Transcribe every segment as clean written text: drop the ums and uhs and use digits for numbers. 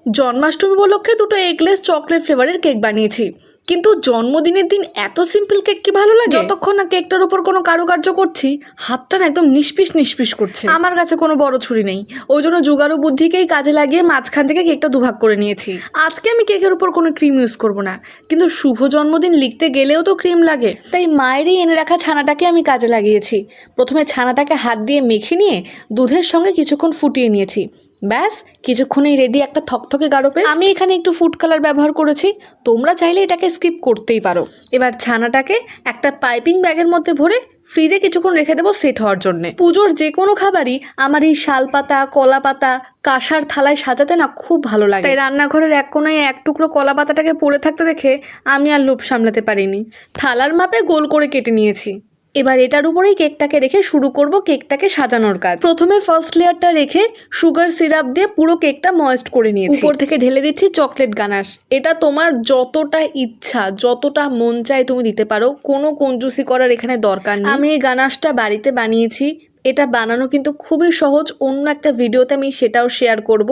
জন্মাষ্টমী উপলক্ষে দুটো eggless chocolate ফ্লেভারের কেক বানিয়েছি, কিন্তু জন্মদিনের দিন এত সিম্পল কেক কি ভালো লাগে? যতক্ষণ না কেকটার উপর কোনো কারুকার্য করছি, হাতটা না একদম নিষ্পিস নিষ্পিস করছে। আমার কাছে কোনো বড় ছুরি নেই, ওই জন্য জোগাড়ু বুদ্ধিকেই কাজে লাগিয়ে মাঝখান থেকে কেকটা দুভাগ করে নিয়েছি। আজকে আমি কেকের উপর কোনো ক্রিম ইউজ করব না, কিন্তু শুভ জন্মদিন লিখতে গেলেও তো ক্রিম লাগে, তাই মায়েরই এনে রাখা ছানাটাকে আমি কাজে লাগিয়েছি। প্রথমে ছানাটাকে হাত দিয়ে মেখে নিয়ে দুধের সঙ্গে কিছুক্ষণ ফুটিয়ে নিয়েছি। ব্যাস, কিছুক্ষণেই রেডি একটা থকথকে গাঢ় পেস্ট। আমি এখানে একটু ফুড কালার ব্যবহার করেছি, তোমরা চাইলে এটাকে স্কিপ করতেই পারো। এবার ছানাটাকে একটা পাইপিং ব্যাগের মধ্যে ভরে ফ্রিজে কিছুক্ষণ রেখে দেবো সেট হওয়ার জন্য। পুজোর যে কোনো খাবারই আমার এই শাল পাতা, কলা পাতা, কাঁসার থালায় সাজাতে না খুব ভালো লাগে, তাই রান্নাঘরের এক কোনায় এক টুকরো কলা পাতাটাকে পড়ে থাকতে দেখে আমি আর লোভ সামলাতে পারিনি, থালার মাপে গোল করে কেটে নিয়েছি। এবার এটার উপরেই কেকটাকে রেখে শুরু করব কেকটাকে সাজানোর কাজ। প্রথমে ফার্স্ট লেয়ারটা রেখে সুগার সিরাপ দিয়ে পুরো কেকটা ময়েস্ট করে নিয়েছি। উপর থেকে ঢেলে দিচ্ছি চকলেট গানাশ। এটা তোমার যতটা ইচ্ছা, যতটা মন চায় তুমি দিতে পারো, কোনো কঞ্জুসি করার এখানে দরকার নেই। আমি এই গানাশটা বাড়িতে বানিয়েছি, এটা বানানো কিন্তু খুবই সহজ, অন্য একটা ভিডিওতে আমি সেটাও শেয়ার করব।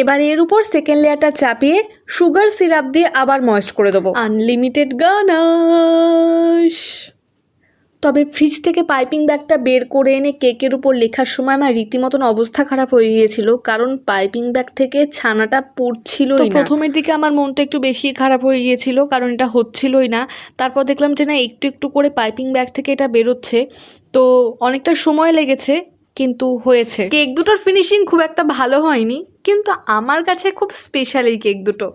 এবার এর উপর সেকেন্ড লেয়ারটা চাপিয়ে সুগার সিরাপ দিয়ে আবার ময়েস্ট করে দেবো। Unlimited ganache. তবে ফ্রিজ থেকে পাইপিং ব্যাগটা বের করে এনে কেকের উপর লেখার সময় আমার রীতিমতন অবস্থা খারাপ হয়ে গিয়েছিল, কারণ পাইপিং ব্যাগ থেকে ছানাটা পড়ছিলই না। প্রথমের দিকে আমার মনটা একটু বেশি খারাপ হয়ে গিয়েছিল, কারণ এটা হচ্ছিলই না। তারপর দেখলাম যে না, একটু একটু করে পাইপিং ব্যাগ থেকে এটা বেরোচ্ছে, তো অনেকটা সময় লেগেছে, কিন্তু হয়েছে। কেক দুটোর ফিনিশিং খুব একটা ভালো হয়নি, কিন্তু আমার কাছে খুব স্পেশাল এই কেক দুটো।